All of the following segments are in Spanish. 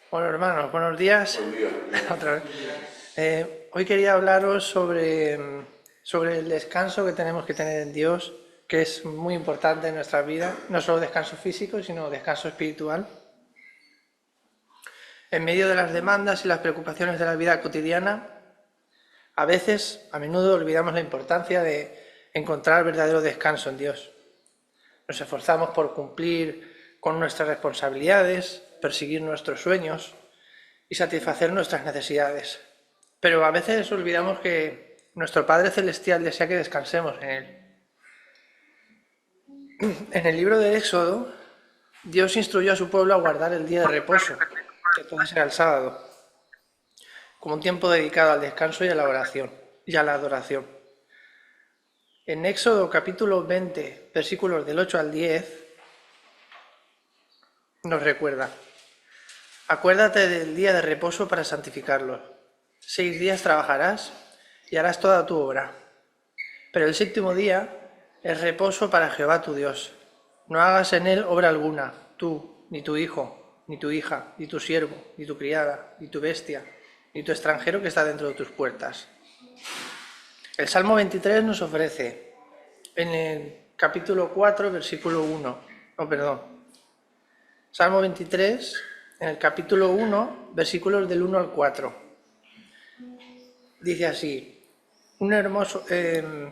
Bueno, hermanos, buenos días. Buen día. Otra vez. Hoy quería hablaros sobre el descanso que tenemos que tener en Dios, que es muy importante en nuestra vida, no solo descanso físico, sino descanso espiritual. En medio de las demandas y las preocupaciones de la vida cotidiana, a menudo olvidamos la importancia de encontrar verdadero descanso en Dios. Nos esforzamos por cumplir con nuestras responsabilidades, perseguir nuestros sueños y satisfacer nuestras necesidades. Pero a veces olvidamos que nuestro Padre Celestial desea que descansemos en Él. En el libro del Éxodo, Dios instruyó a su pueblo a guardar el día de reposo, que entonces era el sábado, como un tiempo dedicado al descanso y a la oración y a la adoración. En Éxodo capítulo 20, versículos del 8 al 10, nos recuerda: acuérdate del día de reposo para santificarlo. 6 días trabajarás y harás toda tu obra. Pero el séptimo día es reposo para Jehová tu Dios. No hagas en él obra alguna, tú, ni tu hijo, ni tu hija, ni tu siervo, ni tu criada, ni tu bestia, ni tu extranjero que está dentro de tus puertas. El Salmo 23 nos ofrece, en el capítulo 4, versículo 1, Salmo 23, en el capítulo 1, versículos del 1 al 4. Dice así, un hermoso... el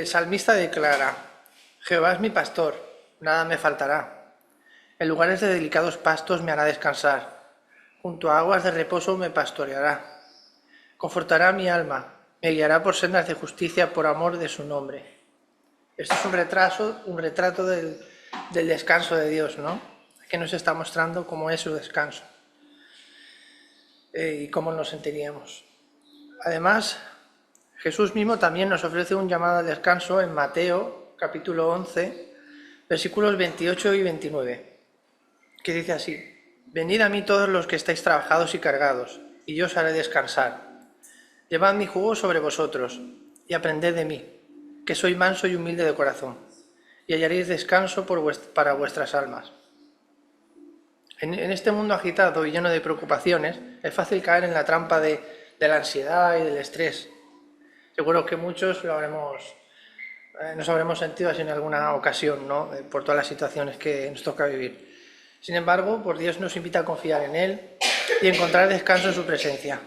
salmista declara: Jehová es mi pastor, nada me faltará. En lugares de delicados pastos me hará descansar. Junto a aguas de reposo me pastoreará. Confortará mi alma, me guiará por sendas de justicia por amor de su nombre. Esto es un retrato del descanso de Dios, ¿no? Que nos está mostrando cómo es su descanso y cómo nos sentiríamos. Además, Jesús mismo también nos ofrece un llamado al descanso en Mateo, capítulo 11, versículos 28 y 29, que dice así: venid a mí todos los que estáis trabajados y cargados, y yo os haré descansar. Llevad mi yugo sobre vosotros, y aprended de mí, que soy manso y humilde de corazón, y hallaréis descanso para vuestras almas. En este mundo agitado y lleno de preocupaciones, es fácil caer en la trampa de la ansiedad y del estrés. Seguro que muchos nos habremos sentido así en alguna ocasión, ¿no? Por todas las situaciones que nos toca vivir. Sin embargo, pues Dios nos invita a confiar en Él y encontrar descanso en su presencia.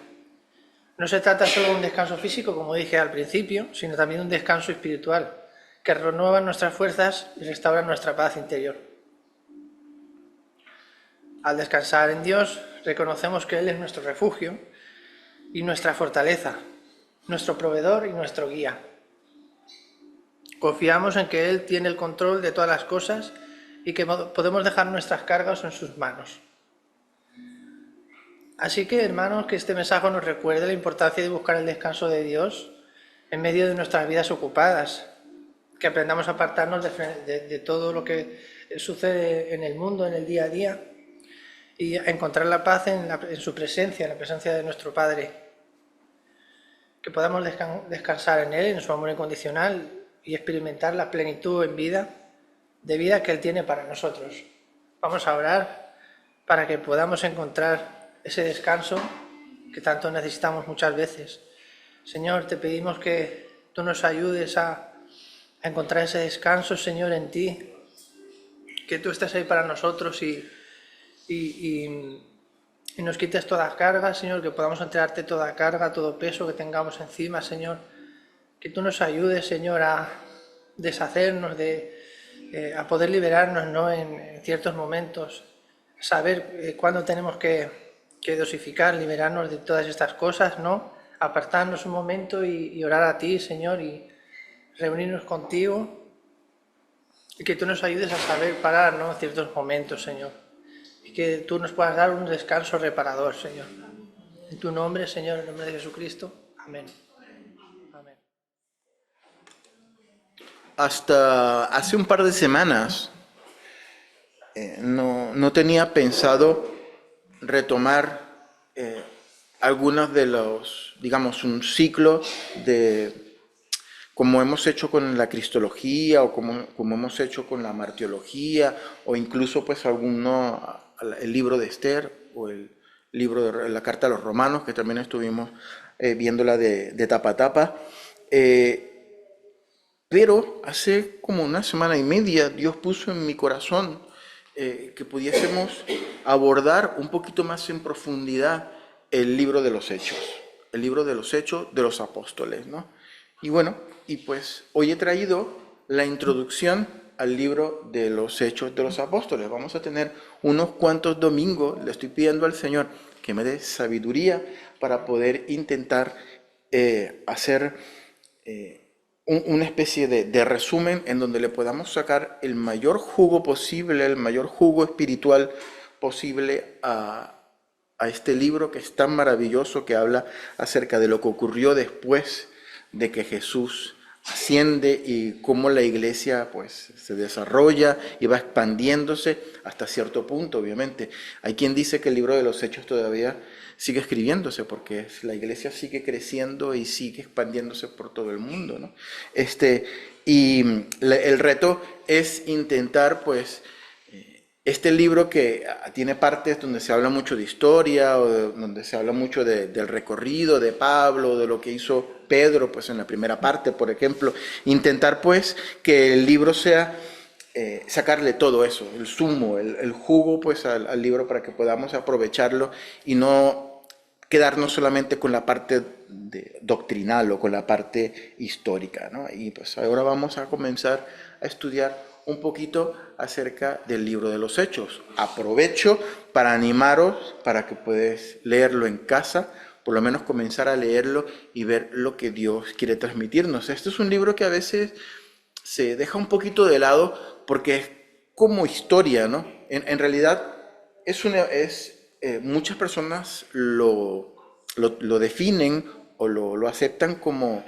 No se trata solo de un descanso físico, como dije al principio, sino también de un descanso espiritual, que renueva nuestras fuerzas y restaura nuestra paz interior. Al descansar en Dios, reconocemos que Él es nuestro refugio y nuestra fortaleza, nuestro proveedor y nuestro guía. Confiamos en que Él tiene el control de todas las cosas y que podemos dejar nuestras cargas en sus manos. Así que, hermanos, que este mensaje nos recuerde la importancia de buscar el descanso de Dios en medio de nuestras vidas ocupadas, que aprendamos a apartarnos de todo lo que sucede en el mundo, en el día a día, y a encontrar la paz en su presencia, en la presencia de nuestro Padre. Que podamos descansar en Él, en su amor incondicional, y experimentar la plenitud de vida que Él tiene para nosotros. Vamos a orar para que podamos encontrar ese descanso que tanto necesitamos muchas veces. Señor, te pedimos que tú nos ayudes a encontrar ese descanso, Señor, en ti, que tú estés ahí para nosotros y nos quites toda carga, Señor, que podamos entregarte toda carga, todo peso que tengamos encima, Señor. Que tú nos ayudes, Señor, a deshacernos, a poder liberarnos, ¿no? en ciertos momentos, saber cuándo tenemos que dosificar, liberarnos de todas estas cosas, ¿no? Apartarnos un momento y orar a ti, Señor, y reunirnos contigo, y que tú nos ayudes a saber parar, ¿no? En ciertos momentos, Señor, y que tú nos puedas dar un descanso reparador, Señor. En tu nombre, Señor, en nombre de Jesucristo. Amén. Amén. Hasta hace un par de semanas no tenía pensado retomar algunos de los, digamos, un ciclo como hemos hecho con la cristología o como hemos hecho con la martiología o incluso pues el libro de Esther o el libro de la carta a los romanos, que también estuvimos viéndola de tapa a tapa. Pero hace como una semana y media Dios puso en mi corazón que pudiésemos abordar un poquito más en profundidad el libro de los Hechos, el libro de los Hechos de los Apóstoles, ¿no? Y bueno, y pues hoy he traído la introducción al libro de los Hechos de los Apóstoles. Vamos a tener unos cuantos domingos, le estoy pidiendo al Señor que me dé sabiduría para poder intentar hacer una especie de resumen en donde le podamos sacar el mayor jugo posible, el mayor jugo espiritual posible a este libro que es tan maravilloso, que habla acerca de lo que ocurrió después de que Jesús asciende y cómo la iglesia pues se desarrolla y va expandiéndose hasta cierto punto. Obviamente hay quien dice que el libro de los Hechos todavía sigue escribiéndose porque la iglesia sigue creciendo y sigue expandiéndose por todo el mundo, ¿no? El reto es intentar pues este libro que tiene partes donde se habla mucho de historia, donde se habla mucho del recorrido de Pablo, de lo que hizo Pedro, pues en la primera parte, por ejemplo, intentar pues que el libro sea, sacarle todo eso, el zumo, el jugo pues al libro para que podamos aprovecharlo y no quedarnos solamente con la parte doctrinal o con la parte histórica, ¿no? Y pues ahora vamos a comenzar a estudiar un poquito acerca del libro de los Hechos. Aprovecho para animaros para que puedas leerlo en casa, por lo menos comenzar a leerlo y ver lo que Dios quiere transmitirnos. Este es un libro que a veces se deja un poquito de lado porque es como historia, ¿no? En realidad muchas personas lo definen o lo aceptan como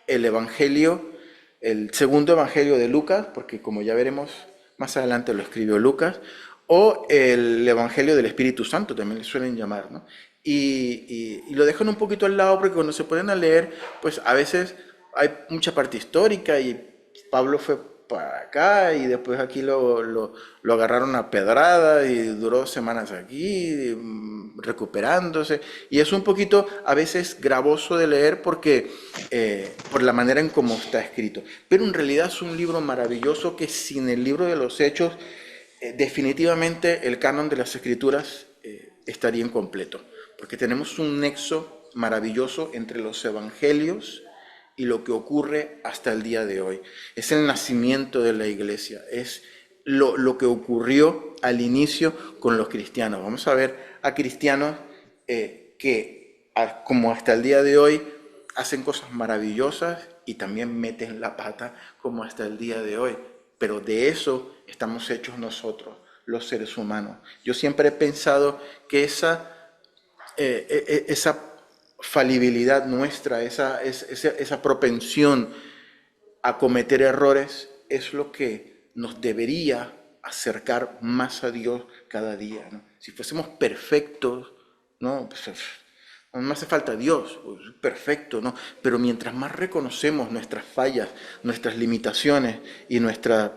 el Evangelio, el segundo Evangelio de Lucas, porque como ya veremos más adelante lo escribió Lucas, o el Evangelio del Espíritu Santo, también le suelen llamar, ¿no? Y lo dejan un poquito al lado porque cuando se ponen a leer, pues a veces hay mucha parte histórica y Pablo fue para acá y después aquí lo agarraron a pedrada y duró semanas aquí recuperándose, y es un poquito a veces gravoso de leer porque por la manera en cómo está escrito, pero en realidad es un libro maravilloso que sin el libro de los Hechos definitivamente el canon de las Escrituras estaría incompleto, porque tenemos un nexo maravilloso entre los evangelios y lo que ocurre hasta el día de hoy. Es el nacimiento de la iglesia, es lo que ocurrió al inicio con los cristianos. Vamos a ver a cristianos como hasta el día de hoy, hacen cosas maravillosas y también meten la pata como hasta el día de hoy. Pero de eso estamos hechos nosotros, los seres humanos. Yo siempre he pensado que esa falibilidad nuestra, esa propensión a cometer errores es lo que nos debería acercar más a Dios cada día, ¿no? Si fuésemos perfectos, ¿no? Pues, no me hace falta Dios, pues, perfecto, ¿no? Pero mientras más reconocemos nuestras fallas, nuestras limitaciones y nuestras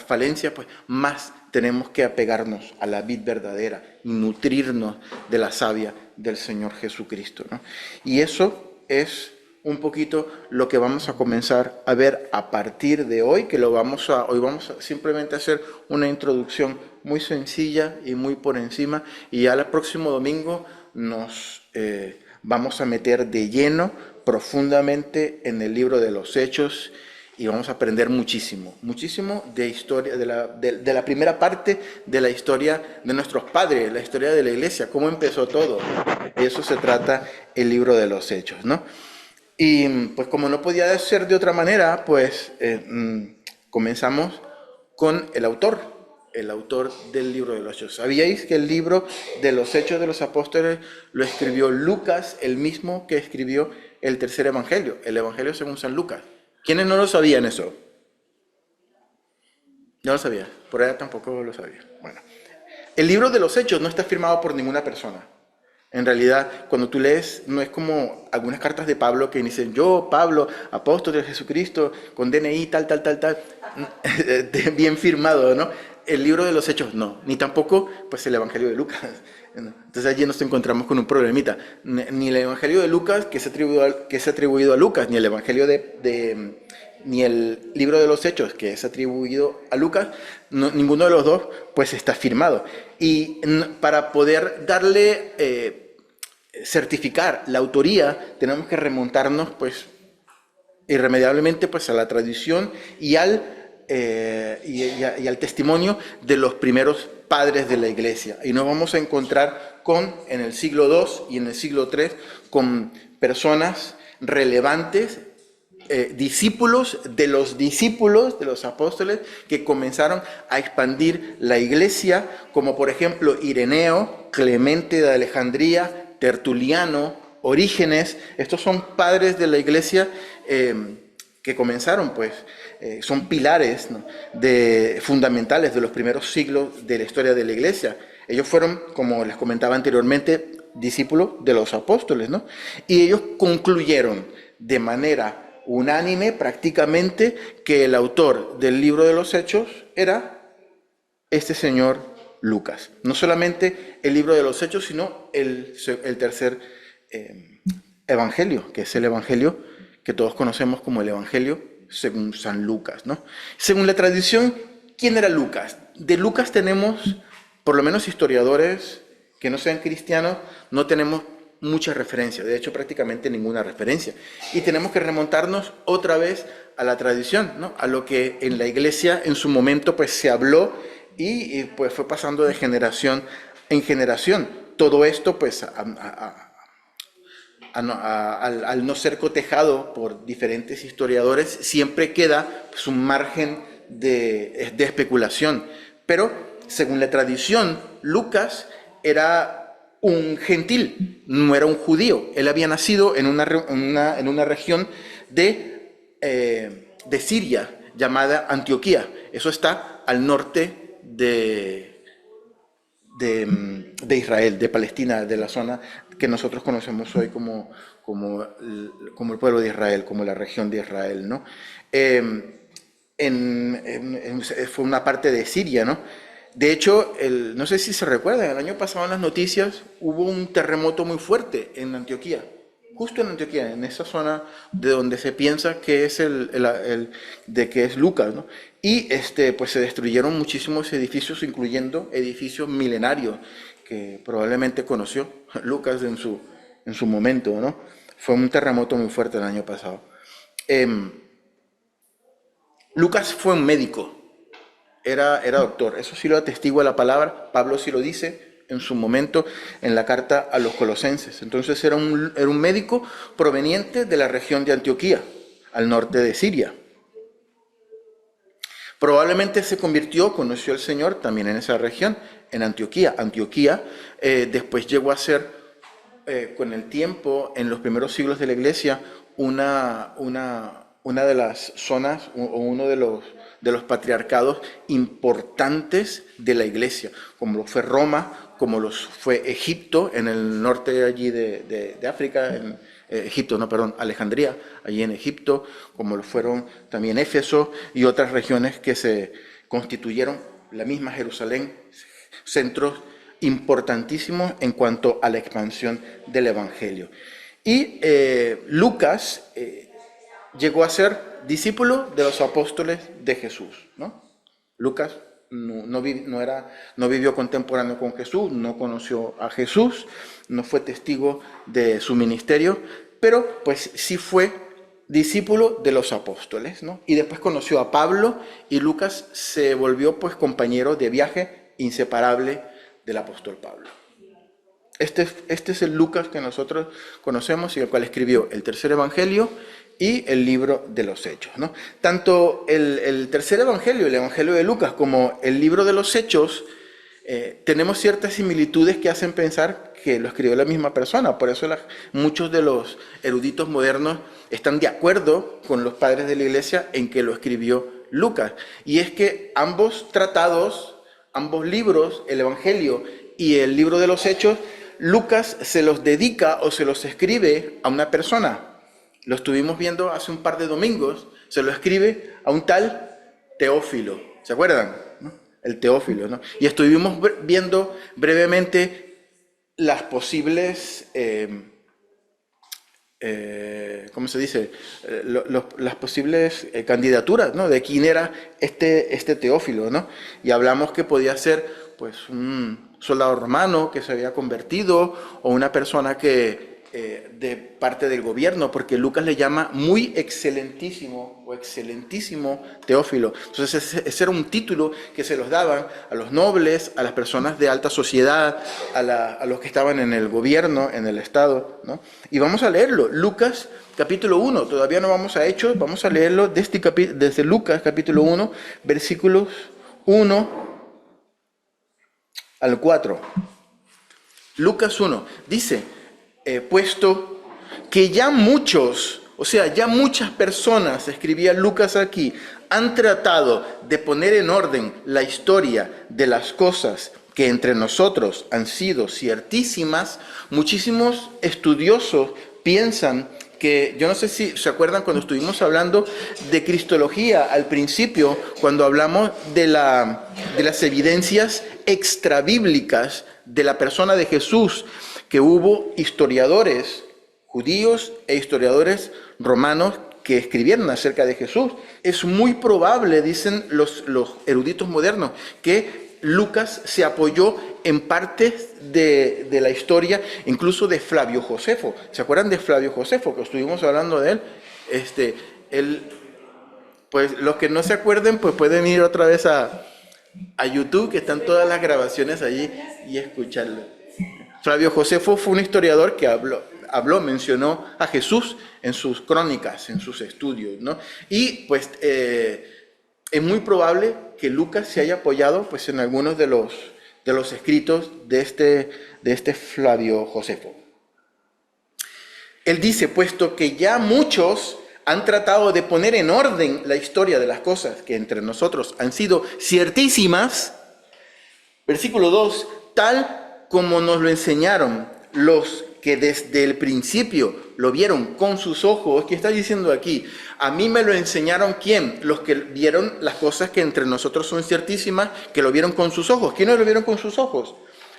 falencias, pues más tenemos que apegarnos a la vid verdadera y nutrirnos de la savia del Señor Jesucristo, ¿no? Y eso es un poquito lo que vamos a comenzar a ver a partir de hoy, que hoy vamos a simplemente hacer una introducción muy sencilla y muy por encima, y ya el próximo domingo nos vamos a meter de lleno profundamente en el libro de los Hechos y vamos a aprender muchísimo, muchísimo de historia, de la primera parte de la historia de nuestros padres, la historia de la iglesia, cómo empezó todo. De eso se trata el libro de los Hechos, ¿no? Y pues como no podía ser de otra manera, pues comenzamos con el autor del libro de los Hechos. ¿Sabíais que el libro de los Hechos de los Apóstoles lo escribió Lucas, el mismo que escribió el tercer evangelio, el evangelio según San Lucas? ¿Quiénes no lo sabían eso? Yo lo sabía, por allá tampoco lo sabía. Bueno, el libro de los Hechos no está firmado por ninguna persona. En realidad, cuando tú lees, no es como algunas cartas de Pablo que dicen, yo, Pablo, apóstol de Jesucristo, con DNI, tal, tal, tal, tal, bien firmado, ¿no? El libro de los Hechos, no, ni tampoco, pues, el Evangelio de Lucas. Entonces allí nos encontramos con un problemita. Ni el Evangelio de Lucas, que es atribuido a Lucas, ni el Evangelio ni el libro de los Hechos, que es atribuido a Lucas, ninguno de los dos, pues, está firmado. Y para poder darle... certificar la autoría, tenemos que remontarnos, pues, irremediablemente, pues, a la tradición y al testimonio de los primeros padres de la iglesia. Y nos vamos a encontrar en el siglo II y en el siglo III, con personas relevantes, discípulos de los apóstoles, que comenzaron a expandir la iglesia, como por ejemplo Ireneo, Clemente de Alejandría, Tertuliano, Orígenes. Estos son padres de la iglesia que comenzaron, pues, son pilares, ¿no?, fundamentales de los primeros siglos de la historia de la iglesia. Ellos fueron, como les comentaba anteriormente, discípulos de los apóstoles, ¿no? Y ellos concluyeron de manera unánime, prácticamente, que el autor del libro de los Hechos era este señor Lucas. No solamente el libro de los Hechos, sino el tercer evangelio, que es el evangelio que todos conocemos como el Evangelio según San Lucas, ¿no? Según la tradición, ¿quién era Lucas? De Lucas tenemos, por lo menos historiadores que no sean cristianos, no tenemos mucha referencia, de hecho prácticamente ninguna referencia. Y tenemos que remontarnos otra vez a la tradición, ¿no?, a lo que en la iglesia en su momento, pues, se habló y pues fue pasando de generación en generación. Todo esto, pues, al no ser cotejado por diferentes historiadores, siempre queda, pues, un margen de especulación. Pero, según la tradición, Lucas era un gentil, no era un judío. Él había nacido en una región de Siria, llamada Antioquía. Eso está al norte de Israel, de Palestina, de la zona que nosotros conocemos hoy como el pueblo de Israel, como la región de Israel, ¿no? Fue una parte de Siria, ¿no? De hecho, no sé si se recuerdan, el año pasado en las noticias hubo un terremoto muy fuerte en Antioquía, justo en Antioquía, en esa zona de donde se piensa que es que es Lucas, ¿no? Y pues se destruyeron muchísimos edificios, incluyendo edificios milenarios que probablemente conoció Lucas en su momento, ¿no? Fue un terremoto muy fuerte el año pasado. Lucas fue un médico, era doctor, eso sí lo atestigua la palabra. Pablo sí lo dice en su momento en la carta a los Colosenses. Entonces era un médico proveniente de la región de Antioquía, al norte de Siria. Probablemente conoció al Señor también en esa región, en Antioquía. Antioquía después llegó a ser, con el tiempo, en los primeros siglos de la iglesia, una de las zonas o uno de los patriarcados importantes de la iglesia, como lo fue Roma, como lo fue Egipto, en el norte allí de África, Alejandría, allí en Egipto, como lo fueron también Éfeso y otras regiones que se constituyeron, la misma Jerusalén, centros importantísimos en cuanto a la expansión del Evangelio. Y Lucas llegó a ser discípulo de los apóstoles de Jesús, ¿no? Lucas no vivió contemporáneo con Jesús, no conoció a Jesús, no fue testigo de su ministerio, pero pues sí fue discípulo de los apóstoles, ¿no? Y después conoció a Pablo, y Lucas se volvió, pues, compañero de viaje inseparable del apóstol Pablo. Este es el Lucas que nosotros conocemos y el cual escribió el tercer evangelio y el libro de los Hechos, ¿no? Tanto el tercer evangelio, el evangelio de Lucas, como el libro de los Hechos, tenemos ciertas similitudes que hacen pensar que lo escribió la misma persona. Por eso muchos de los eruditos modernos están de acuerdo con los padres de la iglesia en que lo escribió Lucas. Y es que ambos tratados, ambos libros, el evangelio y el libro de los Hechos, Lucas se los dedica o se los escribe a una persona. Lo estuvimos viendo hace un par de domingos. Se lo escribe a un tal Teófilo. ¿Se acuerdan? ¿No? El Teófilo, ¿no? Y estuvimos viendo brevemente las posibles, ¿cómo se dice? Las posibles candidaturas, ¿no? De quién era este Teófilo, ¿no? Y hablamos que podía ser, pues, un soldado romano que se había convertido o una persona que de parte del gobierno, porque Lucas le llama muy excelentísimo o excelentísimo Teófilo. Entonces ese era un título que se los daban a los nobles, a las personas de alta sociedad, a los que estaban en el gobierno, en el Estado, ¿no? Y vamos a leerlo, Lucas capítulo 1, todavía no vamos a Hechos, vamos a leerlo desde Lucas capítulo 1, versículos 1 al 4. Lucas 1 dice, puesto que ya muchos, o sea, ya muchas personas, escribía Lucas aquí, han tratado de poner en orden la historia de las cosas que entre nosotros han sido ciertísimas, muchísimos estudiosos piensan que, yo no sé si se acuerdan cuando estuvimos hablando de cristología al principio, cuando hablamos de las evidencias extrabíblicas de la persona de Jesús, que hubo historiadores judíos e historiadores romanos que escribieron acerca de Jesús. Es muy probable, dicen los eruditos modernos, que Lucas se apoyó en partes de la historia, incluso de Flavio Josefo. ¿Se acuerdan de Flavio Josefo? Que estuvimos hablando de él. Él, pues los que no se acuerden, pues pueden ir otra vez a YouTube, que están todas las grabaciones allí, y escucharlo. Flavio Josefo fue un historiador que mencionó a Jesús en sus crónicas, en sus estudios, ¿no? Y pues es muy probable que Lucas se haya apoyado pues en algunos de los escritos de este Flavio Josefo. Él dice, puesto que ya muchos han tratado de poner en orden la historia de las cosas que entre nosotros han sido ciertísimas, versículo 2, tal como nos lo enseñaron los que desde el principio lo vieron con sus ojos. ¿Qué está diciendo aquí? A mí me lo enseñaron, ¿quién? Los que vieron las cosas que entre nosotros son ciertísimas, que lo vieron con sus ojos. ¿Quiénes lo vieron con sus ojos?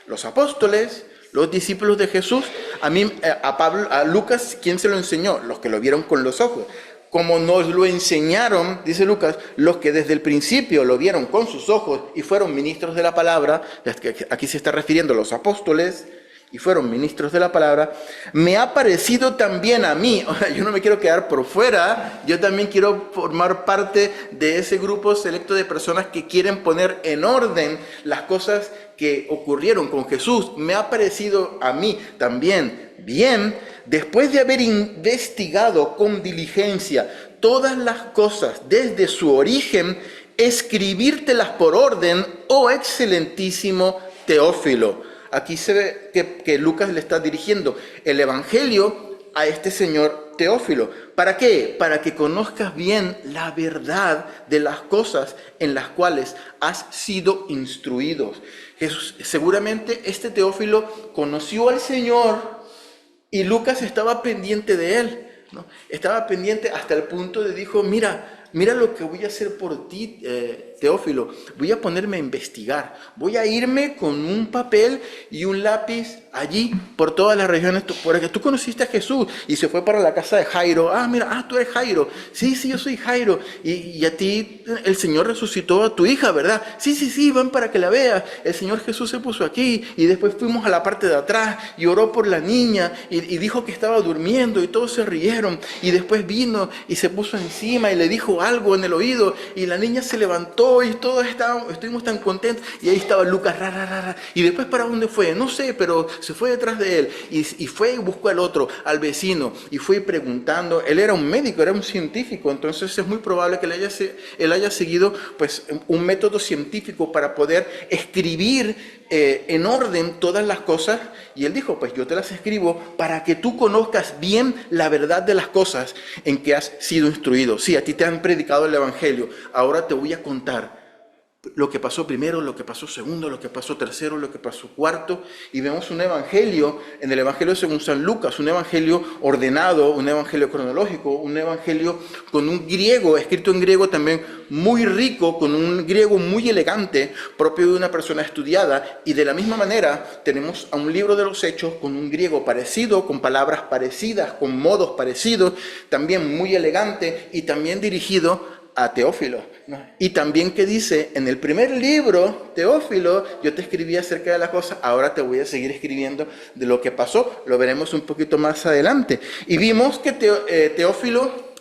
Los apóstoles, los discípulos de Jesús. A Lucas, ¿quién se lo enseñó? Los que lo vieron con los ojos. Como nos lo enseñaron, dice Lucas, los que desde el principio lo vieron con sus ojos y fueron ministros de la palabra, aquí se está refiriendo a los apóstoles, y fueron ministros de la palabra, me ha parecido también a mí, yo no me quiero quedar por fuera, yo también quiero formar parte de ese grupo selecto de personas que quieren poner en orden las cosas que ocurrieron con Jesús. Me ha parecido a mí también bien, después de haber investigado con diligencia todas las cosas desde su origen, escribírtelas por orden, oh excelentísimo Teófilo. Aquí se ve que Lucas le está dirigiendo el evangelio a este señor Teófilo. ¿Para qué? Para que conozcas bien la verdad de las cosas en las cuales has sido instruidos. Seguramente este Teófilo conoció al Señor y Lucas estaba pendiente de él, ¿no? Estaba pendiente hasta el punto de dijo, mira lo que voy a hacer por ti, Teófilo. Voy a ponerme a investigar. Voy a irme con un papel y un lápiz allí por todas las regiones. Porque tú conociste a Jesús y se fue para la casa de Jairo. Tú eres Jairo. Sí, yo soy Jairo. Y a ti el Señor resucitó a tu hija, ¿verdad? Sí, van para que la veas. El Señor Jesús se puso aquí y después fuimos a la parte de atrás y oró por la niña y dijo que estaba durmiendo y todos se rieron. Y después vino y se puso encima y le dijo algo en el oído y la niña se levantó y todos estuvimos tan contentos y ahí estaba Lucas, y después ¿para dónde fue? No sé, pero se fue detrás de él y fue y buscó al otro, al vecino, y fue preguntando. Él era un médico, era un científico, entonces es muy probable que él haya seguido pues un método científico para poder escribir en orden todas las cosas, y él dijo, pues yo te las escribo para que tú conozcas bien la verdad de las cosas en que has sido instruido. Sí, a ti te han predicado el evangelio, ahora te voy a contar lo que pasó primero, lo que pasó segundo, lo que pasó tercero, lo que pasó cuarto, y vemos un evangelio, en el evangelio según San Lucas, un evangelio ordenado, un evangelio cronológico, un evangelio con un griego, escrito en griego también muy rico, con un griego muy elegante, propio de una persona estudiada, y de la misma manera tenemos a un libro de los Hechos con un griego parecido, con palabras parecidas, con modos parecidos, también muy elegante, y también dirigido a Teófilo, ¿no? Y también que dice, en el primer libro, Teófilo, yo te escribí acerca de las cosas, ahora te voy a seguir escribiendo de lo que pasó, lo veremos un poquito más adelante. Y vimos que Teófilo,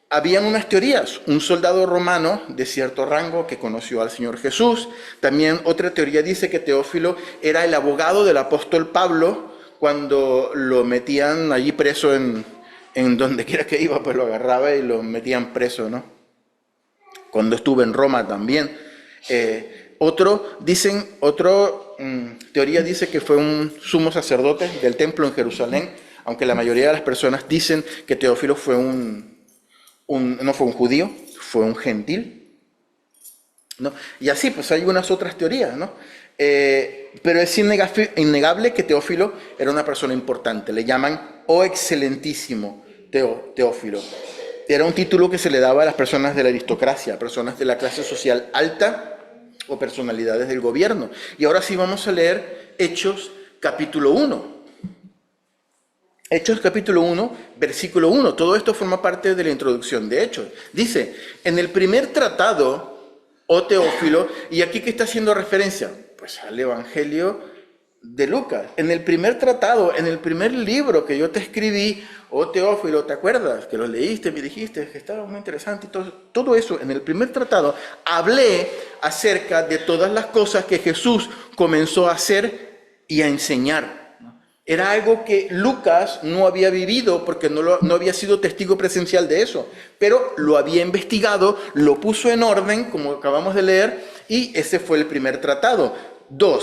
habían unas teorías, un soldado romano de cierto rango que conoció al Señor Jesús, también otra teoría dice que Teófilo era el abogado del apóstol Pablo, cuando lo metían allí preso en donde quiera que iba, pues lo agarraba y lo metían preso, ¿no? Cuando estuve en Roma también. Teoría dice que fue un sumo sacerdote del templo en Jerusalén, aunque la mayoría de las personas dicen que Teófilo fue no fue un judío, fue un gentil, ¿no? Y así, pues hay unas otras teorías, ¿no? Pero es innegable que Teófilo era una persona importante. Le llaman "Oh excelentísimo Teófilo". Era un título que se le daba a las personas de la aristocracia, personas de la clase social alta o personalidades del gobierno. Y ahora sí vamos a leer Hechos capítulo 1. Hechos capítulo 1, versículo 1. Todo esto forma parte de la introducción de Hechos. Dice, en el primer tratado, oh Teófilo, y aquí ¿qué está haciendo referencia? Pues al Evangelio de Lucas. En el primer tratado, en el primer libro que yo te escribí, oh Teófilo, ¿te acuerdas? Que lo leíste, me dijiste que estaba muy interesante y todo eso. En el primer tratado hablé acerca de todas las cosas que Jesús comenzó a hacer y a enseñar. Era algo que Lucas no había vivido porque no había sido testigo presencial de eso, pero lo había investigado, lo puso en orden, como acabamos de leer, y ese fue el primer tratado.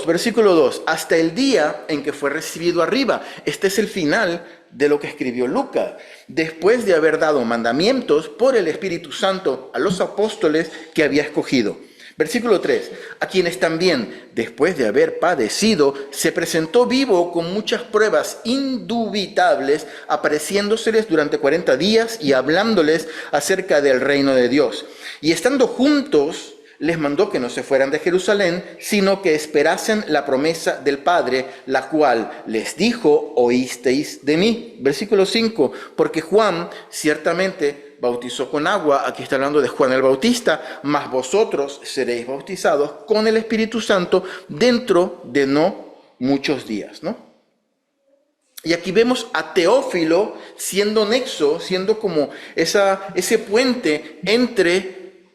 Versículo 2, hasta el día en que fue recibido arriba. Este es el final de lo que escribió Lucas. Después de haber dado mandamientos por el Espíritu Santo a los apóstoles que había escogido. Versículo 3, a quienes también, después de haber padecido, se presentó vivo con muchas pruebas indubitables, apareciéndoseles durante 40 días y hablándoles acerca del reino de Dios. Y estando juntos, les mandó que no se fueran de Jerusalén, sino que esperasen la promesa del Padre, la cual les dijo, oísteis de mí. Versículo 5, porque Juan ciertamente bautizó con agua, aquí está hablando de Juan el Bautista, mas vosotros seréis bautizados con el Espíritu Santo dentro de no muchos días, ¿no? Y aquí vemos a Teófilo siendo nexo, siendo como ese puente entre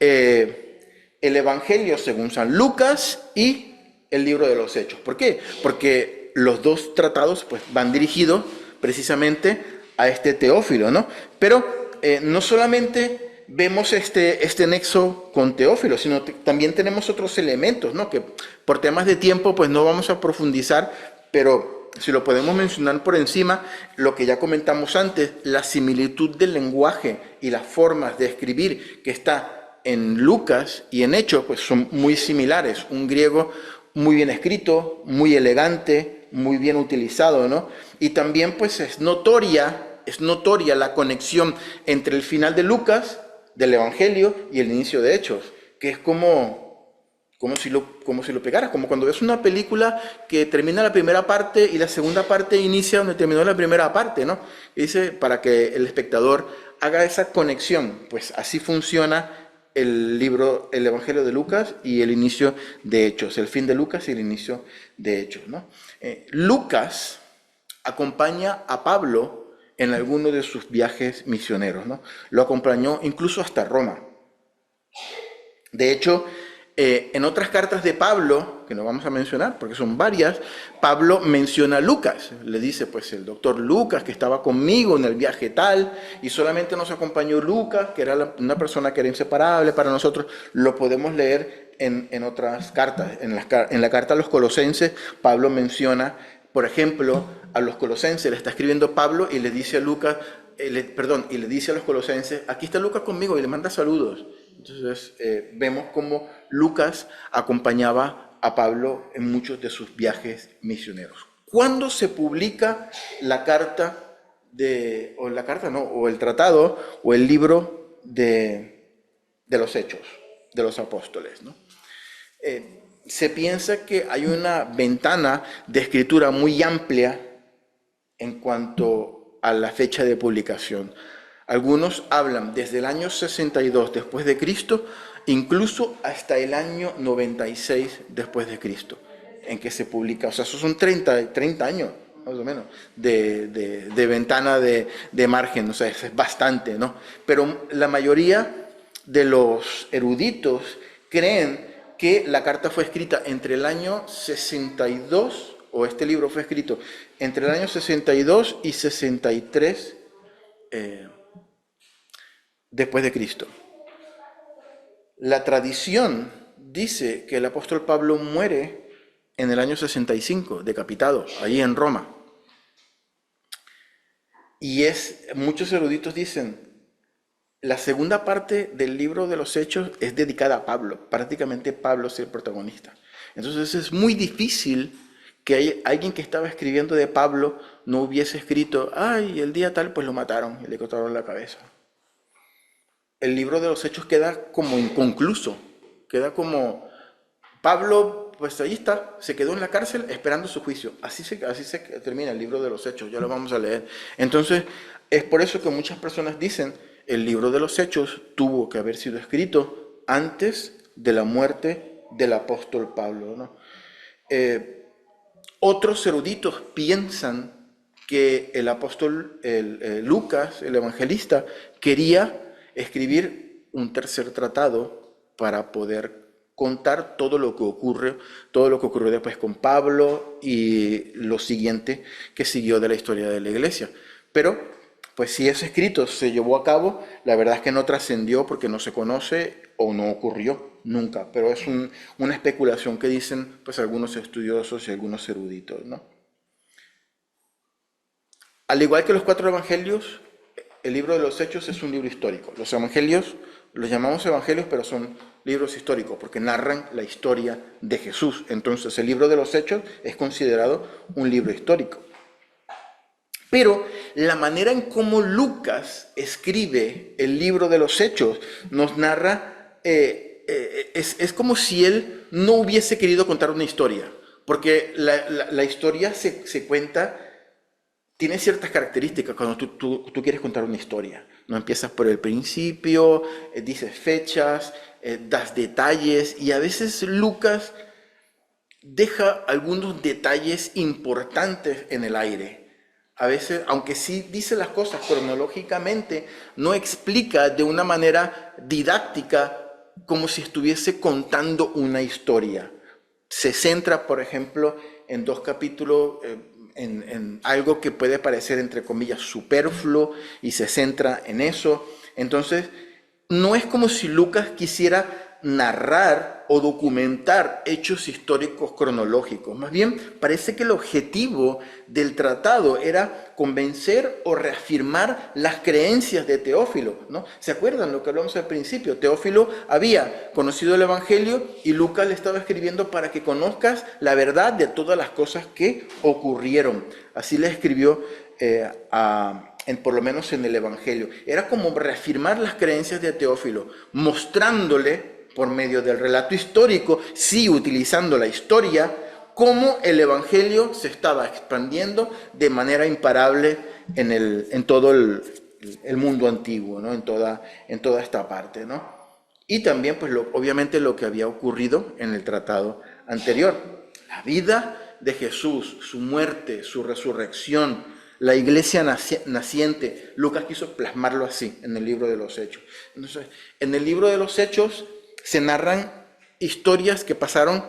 el Evangelio según San Lucas y el libro de los Hechos. ¿Por qué? Porque los dos tratados pues, van dirigidos precisamente a este Teófilo, ¿no? Pero no solamente vemos este nexo con Teófilo, sino también tenemos otros elementos, ¿no? Que por temas de tiempo pues no vamos a profundizar, pero si lo podemos mencionar por encima, lo que ya comentamos antes, la similitud del lenguaje y las formas de escribir que está en Lucas y en Hechos, pues son muy similares. Un griego muy bien escrito, muy elegante, muy bien utilizado, ¿no? Y también pues es notoria la conexión entre el final de Lucas, del Evangelio, y el inicio de Hechos, que es como si lo pegaras, como cuando ves una película que termina la primera parte y la segunda parte inicia donde terminó la primera parte, ¿no? Y dice, para que el espectador haga esa conexión, pues así funciona el Evangelio de Lucas y el inicio de Hechos, el fin de Lucas y el inicio de Hechos, ¿no? Lucas acompaña a Pablo en alguno de sus viajes misioneros, ¿no? Lo acompañó incluso hasta Roma. De hecho, en otras cartas de Pablo, que no vamos a mencionar porque son varias, Pablo menciona a Lucas. Le dice, pues el doctor Lucas que estaba conmigo en el viaje tal, y solamente nos acompañó Lucas, que era una persona que era inseparable para nosotros. Lo podemos leer en otras cartas. En la carta a los Colosenses, Pablo menciona, por ejemplo, a los Colosenses, le está escribiendo Pablo y le dice a Lucas, y le dice a los Colosenses, aquí está Lucas conmigo, y le manda saludos. Entonces vemos cómo Lucas acompañaba a Pablo en muchos de sus viajes misioneros. ¿Cuándo se publica la carta o el tratado o el libro de los Hechos de los Apóstoles, ¿no? Se piensa que hay una ventana de escritura muy amplia en cuanto a la fecha de publicación. Algunos hablan desde el año 62 después de Cristo, incluso hasta el año 96 después de Cristo, en que se publica. O sea, esos son 30 años, más o menos, de ventana de margen. O sea, es bastante, ¿no? Pero la mayoría de los eruditos creen que la carta fue escrita entre el año 62, o este libro fue escrito entre el año 62 y 63 después de Cristo. La tradición dice que el apóstol Pablo muere en el año 65, decapitado, allí en Roma. Y muchos eruditos dicen, la segunda parte del libro de los Hechos es dedicada a Pablo. Prácticamente Pablo es el protagonista. Entonces es muy difícil que alguien que estaba escribiendo de Pablo no hubiese escrito, ay, el día tal, pues lo mataron y le cortaron la cabeza. El libro de los Hechos queda como inconcluso. Queda como, Pablo, pues ahí está, se quedó en la cárcel esperando su juicio. Así se termina el libro de los Hechos, ya lo vamos a leer. Entonces, es por eso que muchas personas dicen, el libro de los Hechos tuvo que haber sido escrito antes de la muerte del apóstol Pablo, ¿no? Otros eruditos piensan que el apóstol Lucas, el evangelista, quería escribir un tercer tratado para poder contar todo lo que ocurrió después con Pablo y lo siguiente que siguió de la historia de la iglesia. Pero pues si ese escrito se llevó a cabo, la verdad es que no trascendió porque no se conoce o no ocurrió nunca, pero es una especulación que dicen pues algunos estudiosos y algunos eruditos, ¿no? Al igual que los 4 evangelios, el libro de los Hechos es un libro histórico. Los evangelios los llamamos evangelios, pero son libros históricos porque narran la historia de Jesús. Entonces el libro de los Hechos es considerado un libro histórico. Pero la manera en cómo Lucas escribe el libro de los Hechos nos narra, es como si él no hubiese querido contar una historia, porque la historia se cuenta, tiene ciertas características cuando tú quieres contar una historia. No empiezas por el principio, dices fechas, das detalles, y a veces Lucas deja algunos detalles importantes en el aire. A veces, aunque sí dice las cosas cronológicamente, no explica de una manera didáctica como si estuviese contando una historia. Se centra, por ejemplo, en 2 capítulos, en algo que puede parecer, entre comillas, superfluo, y se centra en eso. Entonces, no es como si Lucas quisiera narrar o documentar hechos históricos cronológicos. Más bien, parece que el objetivo del tratado era convencer o reafirmar las creencias de Teófilo, ¿no? ¿Se acuerdan lo que hablamos al principio? Teófilo había conocido el Evangelio y Lucas le estaba escribiendo para que conozcas la verdad de todas las cosas que ocurrieron. Así le escribió por lo menos en el Evangelio. Era como reafirmar las creencias de Teófilo, mostrándole por medio del relato histórico, sí utilizando la historia, cómo el Evangelio se estaba expandiendo de manera imparable en todo el mundo antiguo, ¿no? en toda esta parte, ¿no? Y también, pues, obviamente lo que había ocurrido en el tratado anterior. La vida de Jesús, su muerte, su resurrección, la iglesia naciente. Lucas quiso plasmarlo así en el libro de los Hechos. Entonces, en el libro de los Hechos se narran historias que pasaron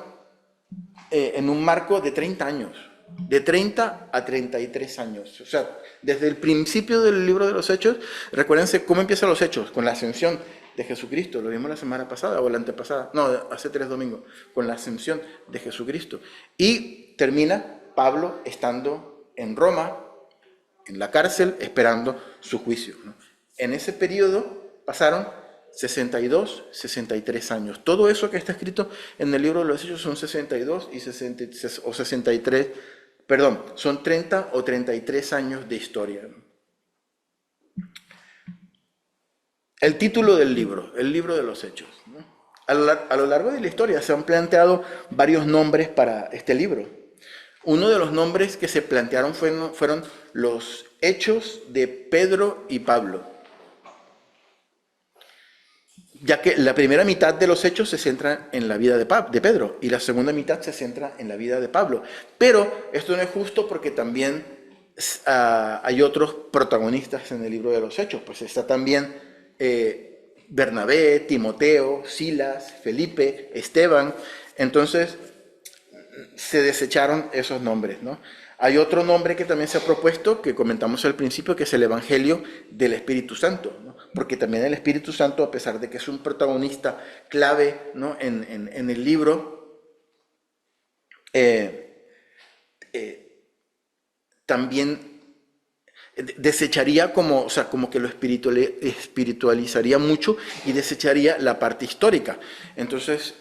en un marco de 30 años, de 30 a 33 años. O sea, desde el principio del libro de los Hechos, recuérdense cómo empiezan los Hechos, con la ascensión de Jesucristo. Lo vimos la semana pasada o la antepasada, no, hace 3 domingos, con la ascensión de Jesucristo. Y termina Pablo estando en Roma, en la cárcel, esperando su juicio, ¿no? En ese periodo pasaron 62, 63 años. Todo eso que está escrito en el libro de los Hechos son 62 y 60, o 63, perdón, son 30 o 33 años de historia. El título del libro, el libro de los Hechos, ¿no? A lo largo de la historia se han planteado varios nombres para este libro. Uno de los nombres que se plantearon fueron los Hechos de Pedro y Pablo, ya que la primera mitad de los Hechos se centra en la vida de Pedro y la segunda mitad se centra en la vida de Pablo. Pero esto no es justo porque también hay otros protagonistas en el libro de los Hechos. Pues está también Bernabé, Timoteo, Silas, Felipe, Esteban. Entonces se desecharon esos nombres, ¿no? Hay otro nombre que también se ha propuesto, que comentamos al principio, que es el Evangelio del Espíritu Santo, ¿no? Porque también el Espíritu Santo, a pesar de que es un protagonista clave, ¿no?, en el libro, también desecharía como que lo espiritualizaría mucho y desecharía la parte histórica. Entonces,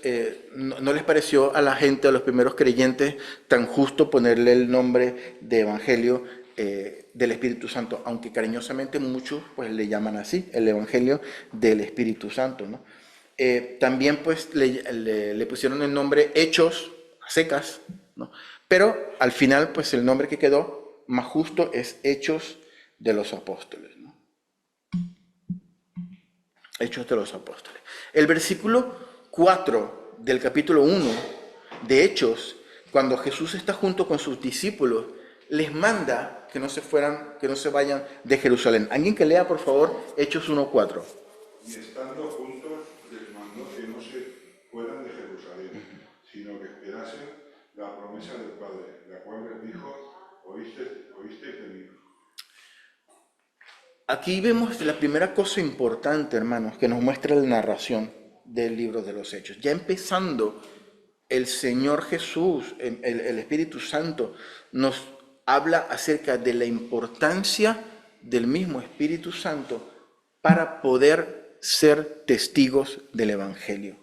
no les pareció a la gente, a los primeros creyentes, tan justo ponerle el nombre de Evangelio del Espíritu Santo, aunque cariñosamente muchos pues le llaman así, el Evangelio del Espíritu Santo, ¿no? También pues le pusieron el nombre Hechos a secas, ¿no? Pero al final pues el nombre que quedó más justo es Hechos de los Apóstoles, ¿no? Hechos de los Apóstoles. El versículo 4 del capítulo 1 de Hechos, cuando Jesús está junto con sus discípulos, les manda que no se vayan de Jerusalén. Alguien que lea, por favor, Hechos 1:4. Y estando juntos, les mandó que no se fueran de Jerusalén, sino que esperasen la promesa del Padre, la cual les dijo: oísteis de mí. Aquí vemos la primera cosa importante, hermanos, que nos muestra la narración del libro de los Hechos. Ya empezando, el Señor Jesús, el Espíritu Santo, nos habla acerca de la importancia del mismo Espíritu Santo para poder ser testigos del Evangelio.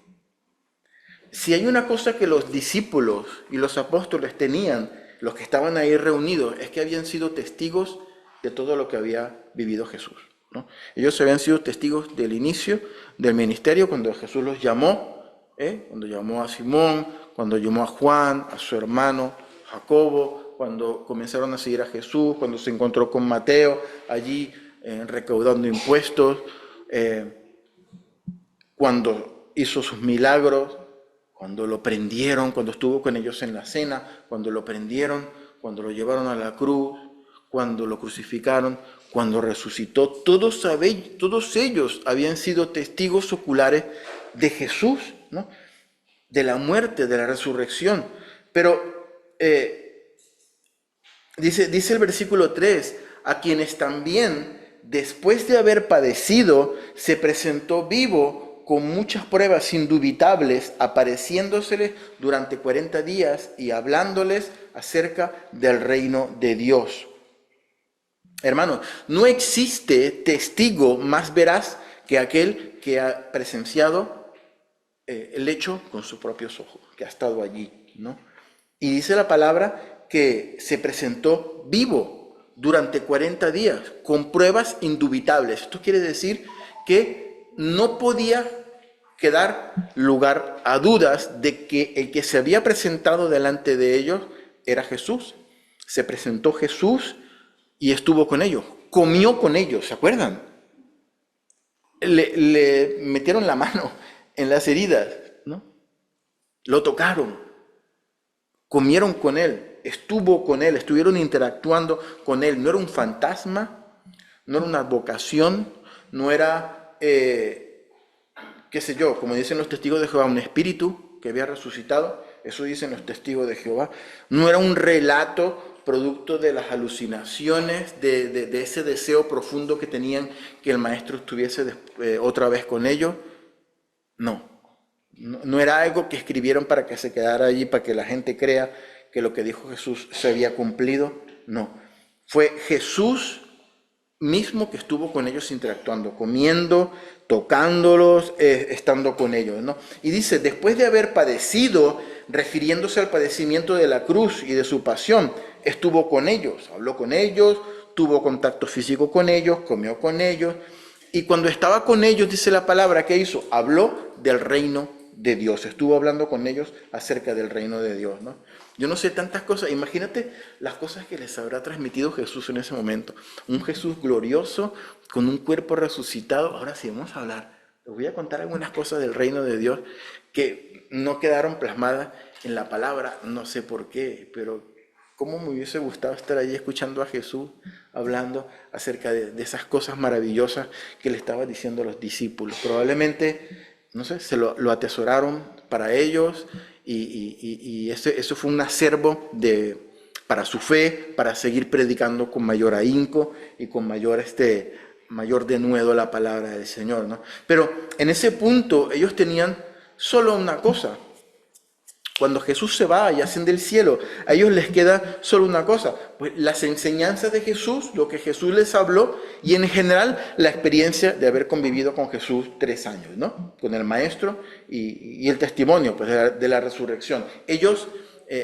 Si hay una cosa que los discípulos y los apóstoles tenían, los que estaban ahí reunidos, es que habían sido testigos de todo lo que había vivido Jesús, ¿no? Ellos habían sido testigos del inicio del ministerio, cuando Jesús los llamó, cuando llamó a Simón, cuando llamó a Juan, a su hermano Jacobo, cuando comenzaron a seguir a Jesús, cuando se encontró con Mateo allí recaudando impuestos, cuando hizo sus milagros, cuando lo prendieron, cuando estuvo con ellos en la cena, cuando lo prendieron, cuando lo llevaron a la cruz, cuando lo crucificaron, cuando resucitó. Todos ellos habían sido testigos oculares de Jesús, ¿no?, de la muerte, de la resurrección. Pero dice el versículo 3, a quienes también, después de haber padecido, se presentó vivo con muchas pruebas indubitables, apareciéndoseles durante 40 días y hablándoles acerca del reino de Dios. Hermanos, no existe testigo más veraz que aquel que ha presenciado el hecho con sus propios ojos, que ha estado allí, ¿no? Y dice la palabra que se presentó vivo durante 40 días, con pruebas indubitables. Esto quiere decir que no podía quedar lugar a dudas de que el que se había presentado delante de ellos era Jesús. Se presentó Jesús y estuvo con ellos, comió con ellos, ¿se acuerdan? Le metieron la mano en las heridas, ¿no? Lo tocaron, comieron con él, estuvo con él, estuvieron interactuando con él. No era un fantasma, no era una vocación, no era, qué sé yo, como dicen los testigos de Jehová, un espíritu que había resucitado. Eso dicen los testigos de Jehová. No era un relato producto de las alucinaciones, de ese deseo profundo que tenían que el maestro estuviese otra vez con ellos. No era algo que escribieron para que se quedara allí, para que la gente crea que lo que dijo Jesús se había cumplido. No, fue Jesús mismo que estuvo con ellos interactuando, comiendo, tocándolos, estando con ellos, ¿no? Y dice, después de haber padecido, refiriéndose al padecimiento de la cruz y de su pasión, estuvo con ellos, habló con ellos, tuvo contacto físico con ellos, comió con ellos, y cuando estaba con ellos, dice la palabra, ¿qué hizo? Habló del reino de Dios, estuvo hablando con ellos acerca del reino de Dios, ¿no? Yo no sé tantas cosas, imagínate las cosas que les habrá transmitido Jesús en ese momento. Un Jesús glorioso, con un cuerpo resucitado. Ahora sí, vamos a hablar. Les voy a contar algunas cosas del reino de Dios que no quedaron plasmadas en la palabra, no sé por qué, pero cómo me hubiese gustado estar allí escuchando a Jesús hablando acerca de esas cosas maravillosas que le estaba diciendo a los discípulos. Probablemente, no sé, se lo atesoraron para ellos y eso fue un acervo para su fe, para seguir predicando con mayor ahínco y con mayor denuedo la palabra del Señor, ¿no? Pero en ese punto ellos tenían solo una cosa. Cuando Jesús se va y asciende al cielo, a ellos les queda solo una cosa, pues las enseñanzas de Jesús, lo que Jesús les habló y en general la experiencia de haber convivido con Jesús 3 años, ¿no? Con el Maestro y el testimonio pues, de la resurrección. Ellos,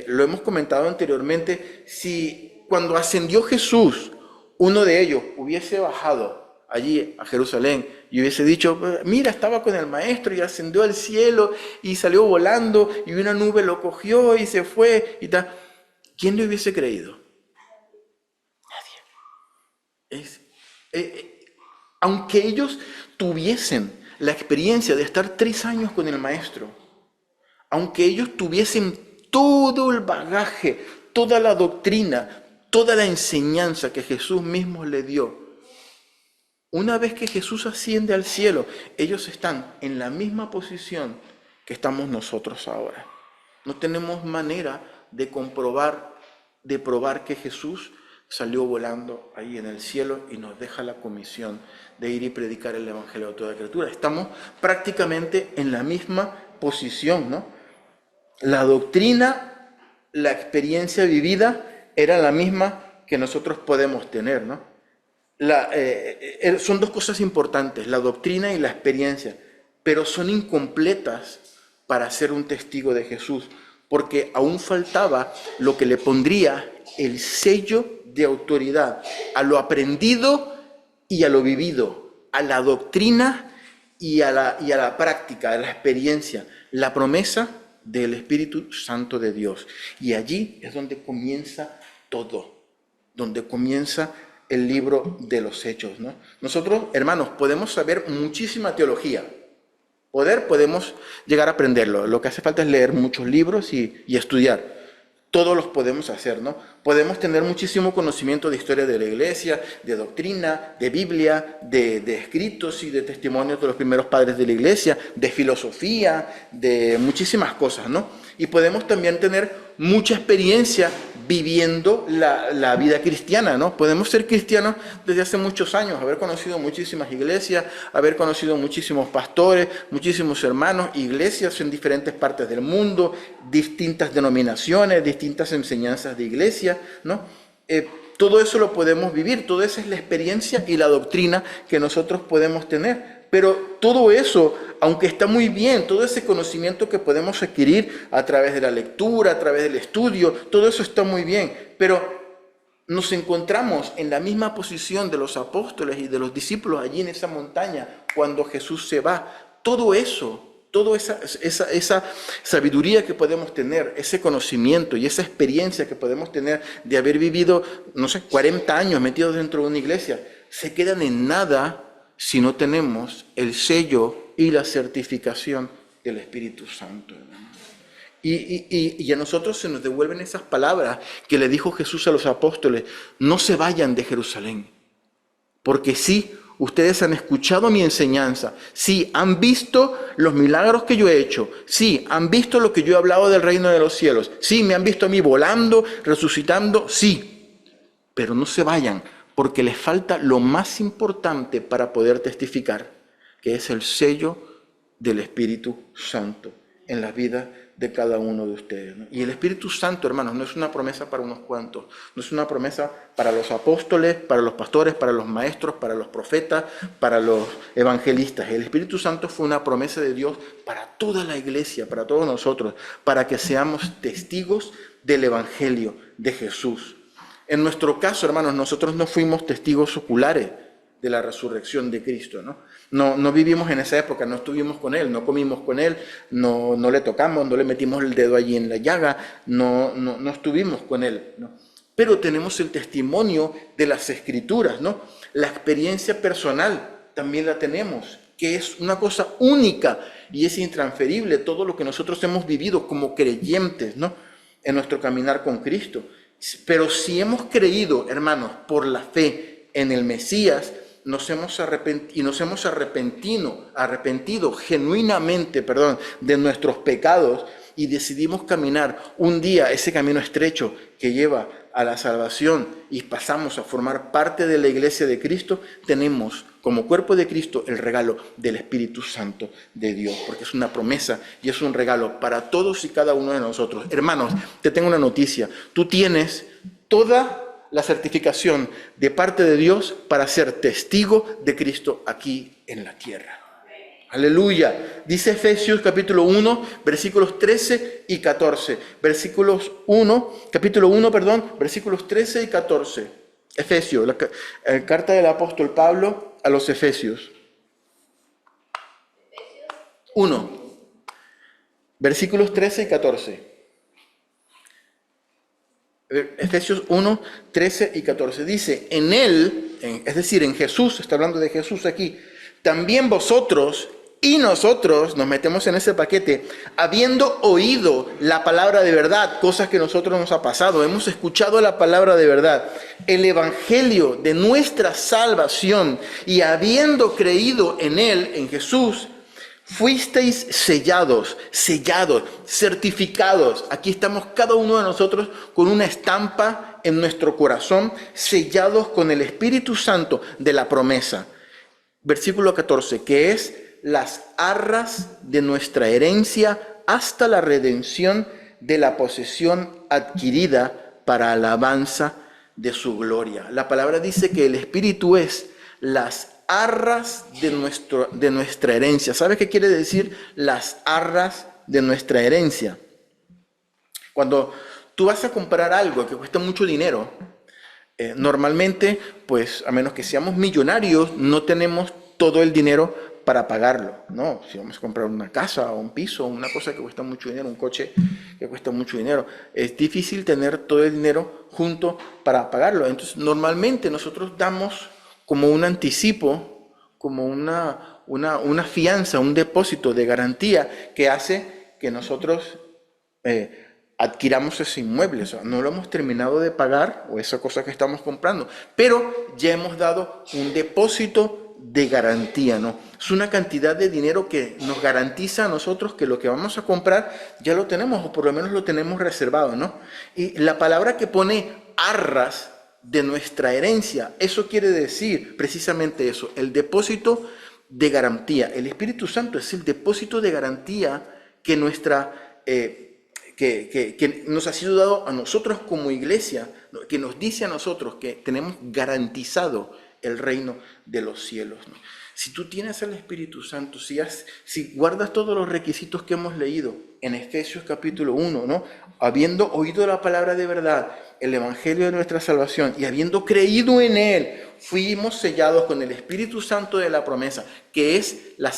lo hemos comentado anteriormente, si cuando ascendió Jesús, uno de ellos hubiese bajado allí a Jerusalén y hubiese dicho, mira, estaba con el Maestro y ascendió al cielo y salió volando y una nube lo cogió y se fue y tal, ¿quién le hubiese creído? Nadie. Aunque ellos tuviesen la experiencia de estar 3 años con el Maestro, aunque ellos tuviesen todo el bagaje, toda la doctrina, toda la enseñanza que Jesús mismo le dio, una vez que Jesús asciende al cielo, ellos están en la misma posición que estamos nosotros ahora. No tenemos manera de probar que Jesús salió volando ahí en el cielo y nos deja la comisión de ir y predicar el Evangelio a toda criatura. Estamos prácticamente en la misma posición, ¿no? La doctrina, la experiencia vivida era la misma que nosotros podemos tener, ¿no? Son 2 cosas importantes, la doctrina y la experiencia, pero son incompletas para ser un testigo de Jesús, porque aún faltaba lo que le pondría el sello de autoridad a lo aprendido y a lo vivido, a la doctrina y a la práctica, a la experiencia, la promesa del Espíritu Santo de Dios. Y allí es donde comienza todo, donde comienza el libro de los Hechos, ¿no? Nosotros, hermanos, podemos saber muchísima teología. Podemos llegar a aprenderlo. Lo que hace falta es leer muchos libros y estudiar. Todos los podemos hacer, ¿no? Podemos tener muchísimo conocimiento de historia de la iglesia, de doctrina, de Biblia, de escritos y de testimonios de los primeros padres de la iglesia, de filosofía, de muchísimas cosas, ¿no? Y podemos también tener mucha experiencia viviendo la vida cristiana, ¿no? Podemos ser cristianos desde hace muchos años, haber conocido muchísimas iglesias, haber conocido muchísimos pastores, muchísimos hermanos, iglesias en diferentes partes del mundo, distintas denominaciones, distintas enseñanzas de iglesia, ¿no? Todo eso lo podemos vivir, toda esa es la experiencia y la doctrina que nosotros podemos tener. Pero todo eso, aunque está muy bien, todo ese conocimiento que podemos adquirir a través de la lectura, a través del estudio, todo eso está muy bien, pero nos encontramos en la misma posición de los apóstoles y de los discípulos allí en esa montaña cuando Jesús se va. Todo eso, toda esa sabiduría que podemos tener, ese conocimiento y esa experiencia que podemos tener de haber vivido, 40 años metidos dentro de una iglesia, se quedan en nada si no tenemos el sello y la certificación del Espíritu Santo. Y a nosotros se nos devuelven esas palabras que le dijo Jesús a los apóstoles: no se vayan de Jerusalén, porque sí, ustedes han escuchado mi enseñanza, sí, han visto los milagros que yo he hecho, sí, han visto lo que yo he hablado del reino de los cielos, sí, me han visto a mí volando, resucitando, sí, pero no se vayan, porque les falta lo más importante para poder testificar, que es el sello del Espíritu Santo. en las vidas de cada uno de ustedes, ¿no? Y el Espíritu Santo, hermanos, no es una promesa para unos cuantos, no es una promesa para los apóstoles, para los pastores, para los maestros, para los profetas, para los evangelistas. El Espíritu Santo fue una promesa de Dios para toda la iglesia, para todos nosotros, para que seamos testigos del Evangelio de Jesús. En nuestro caso, hermanos, nosotros no fuimos testigos oculares de la resurrección de Cristo, ¿no? No vivimos en esa época, no estuvimos con Él, no comimos con Él, no le tocamos, no le metimos el dedo allí en la llaga, no estuvimos con Él, ¿no? Pero tenemos el testimonio de las Escrituras, ¿no? La experiencia personal también la tenemos, que es una cosa única y es intransferible, todo lo que nosotros hemos vivido como creyentes, ¿no? En nuestro caminar con Cristo. Pero si hemos creído, hermanos, por la fe en el Mesías, nos hemos arrepentido genuinamente, de nuestros pecados y decidimos caminar un día ese camino estrecho que lleva a la salvación y pasamos a formar parte de la iglesia de Cristo, tenemos como cuerpo de Cristo el regalo del Espíritu Santo de Dios, porque es una promesa y es un regalo para todos y cada uno de nosotros. Hermanos, te tengo una noticia, tú tienes toda la certificación de parte de Dios para ser testigo de Cristo aquí en la tierra. Aleluya. Dice Efesios capítulo 1, versículos 13 y 14. Capítulo 1, versículos 13 y 14. Efesios, la carta del apóstol Pablo a los Efesios. 1, versículos 13 y 14. Efesios 1, 13 y 14. Dice, en Él, es decir, en Jesús, está hablando de Jesús aquí, también vosotros y nosotros nos metemos en ese paquete, habiendo oído la palabra de verdad, cosas que a nosotros nos ha pasado, hemos escuchado la palabra de verdad, el evangelio de nuestra salvación, y habiendo creído en Él, en Jesús, fuisteis sellados, certificados. Aquí estamos cada uno de nosotros con una estampa en nuestro corazón, sellados con el Espíritu Santo de la promesa. Versículo 14, que es las arras de nuestra herencia hasta la redención de la posesión adquirida para alabanza de su gloria. La palabra dice que el Espíritu es las arras de nuestra herencia. ¿Sabes qué quiere decir las arras de nuestra herencia? Cuando tú vas a comprar algo que cuesta mucho dinero, normalmente, pues a menos que seamos millonarios, no tenemos todo el dinero para pagarlo, ¿no? Si vamos a comprar una casa o un piso, una cosa que cuesta mucho dinero, un coche que cuesta mucho dinero, es difícil tener todo el dinero junto para pagarlo. Entonces, normalmente nosotros damos como un anticipo, como una fianza, un depósito de garantía que hace que nosotros adquiramos ese inmueble. O sea, no lo hemos terminado de pagar o esa cosa que estamos comprando, pero ya hemos dado un depósito de garantía, ¿no? Es una cantidad de dinero que nos garantiza a nosotros que lo que vamos a comprar ya lo tenemos, o por lo menos lo tenemos reservado, ¿no? Y la palabra que pone arras de nuestra herencia, eso quiere decir precisamente eso, el depósito de garantía. El Espíritu Santo es el depósito de garantía que que nos ha sido dado a nosotros como iglesia, que nos dice a nosotros que tenemos garantizado el reino de los cielos, ¿no? Si tú tienes al Espíritu Santo, si guardas todos los requisitos que hemos leído en Efesios capítulo 1, ¿no? Habiendo oído la palabra de verdad, el evangelio de nuestra salvación, y habiendo creído en Él, fuimos sellados con el Espíritu Santo de la promesa, que es la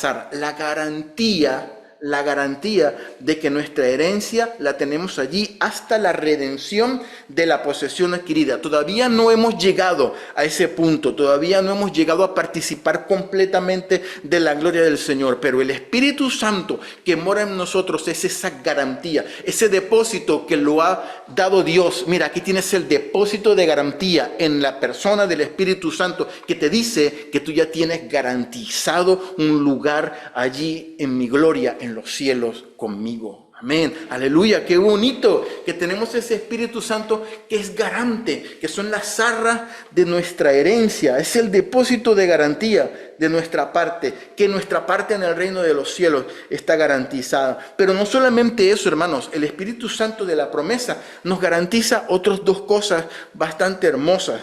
garantía de que nuestra herencia la tenemos allí hasta la redención de la posesión adquirida. Todavía no hemos llegado a ese punto, todavía no hemos llegado a participar completamente de la gloria del Señor, pero el Espíritu Santo que mora en nosotros es esa garantía, ese depósito que lo ha dado Dios. Mira, aquí tienes el depósito de garantía en la persona del Espíritu Santo que te dice que tú ya tienes garantizado un lugar allí en mi gloria, en los cielos conmigo. Amén, aleluya, qué bonito que tenemos ese Espíritu Santo que es garante, que son las arras de nuestra herencia, es el depósito de garantía de nuestra parte, que nuestra parte en el reino de los cielos está garantizada. Pero no solamente eso, hermanos, el Espíritu Santo de la promesa nos garantiza otras dos cosas bastante hermosas.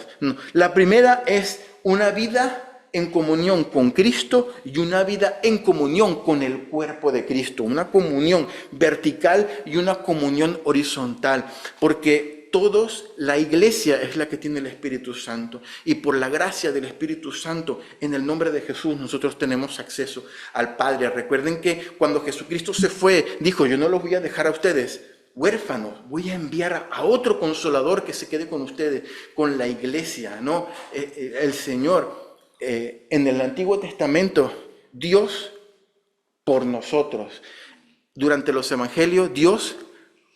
La primera es una vida en comunión con Cristo y una vida en comunión con el cuerpo de Cristo, una comunión vertical y una comunión horizontal, porque todos, la iglesia es la que tiene el Espíritu Santo, y por la gracia del Espíritu Santo, en el nombre de Jesús, nosotros tenemos acceso al Padre. Recuerden que cuando Jesucristo se fue, dijo: yo no los voy a dejar a ustedes huérfanos, voy a enviar a otro consolador que se quede con ustedes, con la iglesia, ¿no? El Señor. En el Antiguo Testamento, Dios por nosotros. Durante los evangelios, Dios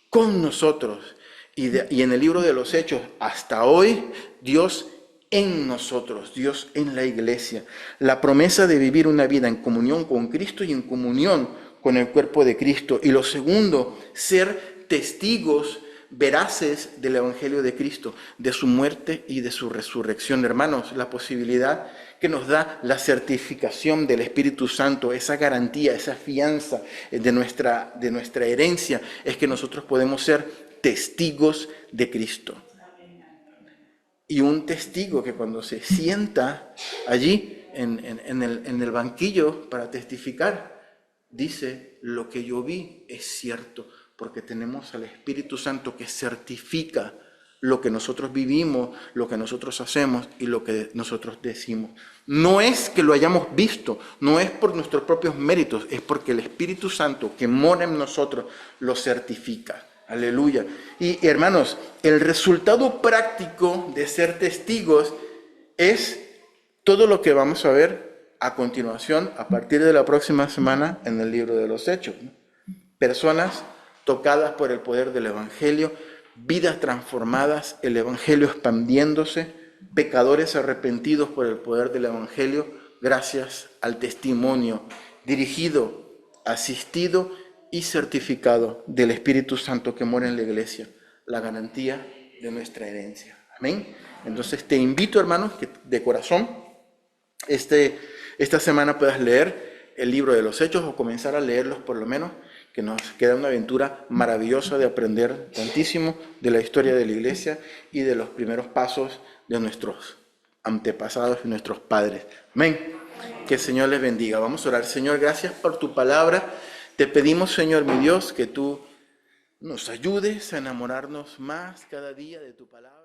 con nosotros. Y en el libro de los Hechos, hasta hoy, Dios en nosotros, Dios en la iglesia. La promesa de vivir una vida en comunión con Cristo y en comunión con el cuerpo de Cristo. Y lo segundo, ser testigos veraces del Evangelio de Cristo, de su muerte y de su resurrección. Hermanos, la posibilidad que nos da la certificación del Espíritu Santo, esa garantía, esa fianza de nuestra herencia, es que nosotros podemos ser testigos de Cristo. Y un testigo que cuando se sienta allí en el banquillo para testificar, dice: lo que yo vi es cierto, porque tenemos al Espíritu Santo que certifica lo que nosotros vivimos, lo que nosotros hacemos y lo que nosotros decimos. No es que lo hayamos visto, no es por nuestros propios méritos, es porque el Espíritu Santo que mora en nosotros lo certifica. Aleluya. Y hermanos, el resultado práctico de ser testigos es todo lo que vamos a ver a continuación, a partir de la próxima semana, en el libro de los Hechos, ¿no? Personas tocadas por el poder del Evangelio, vidas transformadas, el Evangelio expandiéndose, pecadores arrepentidos por el poder del Evangelio, gracias al testimonio dirigido, asistido y certificado del Espíritu Santo que mora en la iglesia, la garantía de nuestra herencia. Amén. Entonces te invito, hermanos, que de corazón esta semana puedas leer el libro de los Hechos, o comenzar a leerlos por lo menos, que nos queda una aventura maravillosa de aprender tantísimo de la historia de la iglesia y de los primeros pasos de nuestros antepasados y nuestros padres. Amén. Que el Señor les bendiga. Vamos a orar. Señor, gracias por tu palabra. Te pedimos, Señor mi Dios, que tú nos ayudes a enamorarnos más cada día de tu palabra.